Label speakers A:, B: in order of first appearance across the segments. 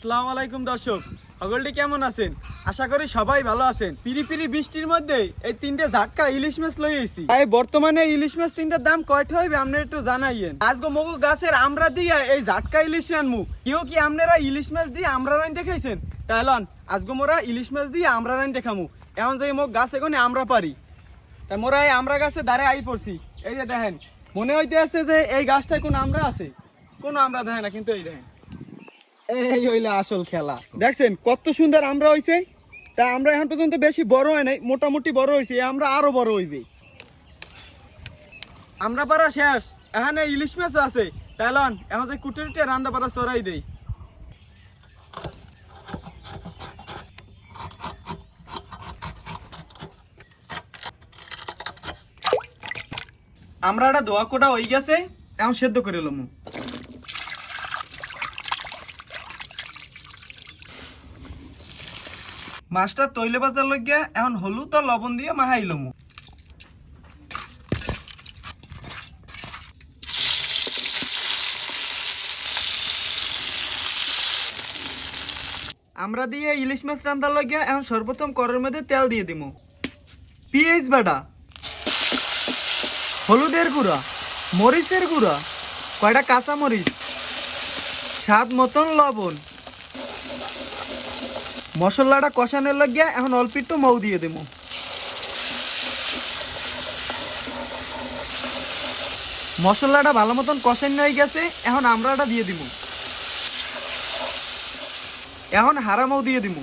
A: আসসালামু আলাইকুম দর্শক, সকলটি কেমন আছেন? আশা করি সবাই ভালো আছেন। পিরি পিরি বৃষ্টির মধ্যে এই তিনটে ঝাটকা ইলিশ মাছ লই আইছি। তাই বর্তমানে ইলিশ মাছ তিনটার দাম কয়টা হইবে আপনারা একটু জানাইয়েন। আজকে মগু গাছের আমরা দিয়ে এই ঝাটকা ইলিশ আনমু। কেউ কি আপনারা ইলিশ মাছ দিয়ে আমরা রান দেখাইছেন? তাইলন আজকে মোরা ইলিশ মাছ দিয়ে আমরা রান দেখামু। এখন যে মগ গাছ এখানে আমরা পারি, তাই মোরা এই আমরা গাছে দাঁড়ে আই পড়ছি। এই যে দেখেন, মনে হইতে আছে যে এই গাছটায় কোন আমরা আছে, কোনো আমরা দেখে না, কিন্তু এই দেখেন এই হইলে আসল খেলা। দেখছেন কত সুন্দর আমরা হইছে। তা আমরা এখন পর্যন্ত বেশি বড় হয় নাই, মোটামুটি বড় হইছে, আমরা আরো বড় হইবে। আমরা পারা শেষ, এখানে ইলিশ মাছ আছে। তাইলন এখন যে কুটুরিতে রান্না পারা চড়াই দেই। আমরা একটা দোয়া কোটা হয়ে গেছে, এখন সেদ্ধ করে লমু। মাছটা তৈলে বাজার লাগিয়া এখন হলুদ আর লবণ দিয়ে মাখাই লমু। আমরা দিয়ে ইলিশ মাছ রান্নার লাগিয়া এখন সর্বপ্রথম কড়াইয়ের মধ্যে তেল দিয়ে দিমু। পেঁয়াজ বাটা, হলুদের গুঁড়া, মরিচের গুঁড়া, কয়টা কাঁচা মরিচ, স্বাদ মতন লবণ। মশলাটা কষানোর লাগিয়া এখন অল্প একটু মৌ দিয়ে দেবো। মশলাটা ভালো মতন কষানো হয়ে গেছে, এখন আমরাটা দিয়ে দিব। এখন হারা মৌ দিয়ে দিব।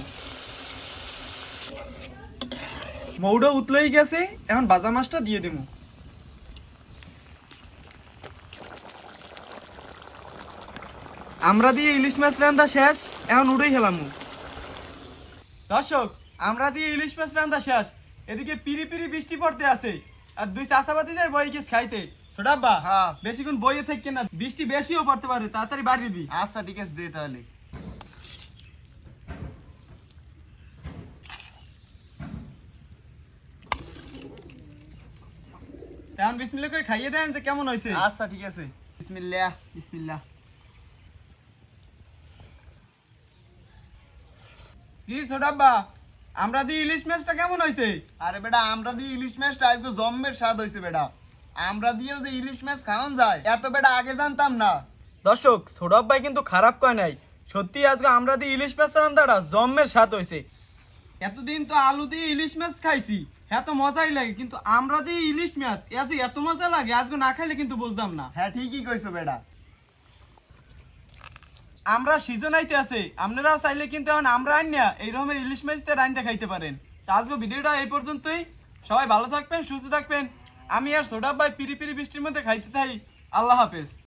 A: মৌটা উতলেই গেছে, এখন ভাজা মাছটা দিয়ে দিব। আমরা দিয়ে ইলিশ মাছ রান্না শেষ, এখন উড়েই খেলাম। দর্শক, আমরা দিয়ে ইলিশ মাছ রান্না শেষ। এদিকে পিরি পিরি বৃষ্টি পড়তে আছে, আর দুই চাষাবাতি যায় বই গেছে খাইতে। ছোটাব্বা,
B: হ্যাঁ
A: বেশিক্ষণ বইয়ে থেকে না, বৃষ্টি বেশিও পড়তে পারে, তাড়াতাড়ি বাড়ি দি।
B: আচ্ছা ঠিক আছে, দে তাহলে।
A: এখন বিসমিল্লাহ করে খাইয়ে দেন যে কেমন হয়েছে।
B: আচ্ছা ঠিক আছে, বিসমিল্লাহ।
A: বিসমিল্লাহ। কি ছোটাব্বা, আমরা দিয়ে ইলিশ মাছটা কেমন হয়েছে?
B: আরে বেটা, আমরা দিয়ে ইলিশ মাছটা আজকে জম্মের স্বাদ হয়েছে বেটা। আমরা দিয়েও যে ইলিশ মাছ খাওয়ান যায় এত বেটা আগে জানতাম না।
A: দর্শক, ছোটাব্বাই কিন্তু খারাপ কয় নাই, সত্যি আজকে আমরা দিয়ে ইলিশ মাছ রান্নাটা জম্মের স্বাদ হয়েছে। এতদিন তো আলু দিয়ে ইলিশ মাছ খাইছি, এত মজাই লাগে, কিন্তু আমরা দিয়ে ইলিশ মাছ এত মজা লাগে আজকে না খাইলে কিন্তু বুঝতাম না।
B: হ্যাঁ ঠিকই কইছো বেটা।
A: আমরা সিজন আইতে আছে, আপনারাও চাইলে কিন্তু এখন আমরা আনিয়া এই রকমের ইলিশ মাছতে রান্না খাইতে পারেন। তো আজকে ভিডিওটা এই পর্যন্তই। সবাই ভালো থাকবেন, সুস্থ থাকবেন। আমি আর ছোটাব্বাই পিরি পিরি বৃষ্টির মধ্যে খাইতে থাই। আল্লাহ হাফেজ।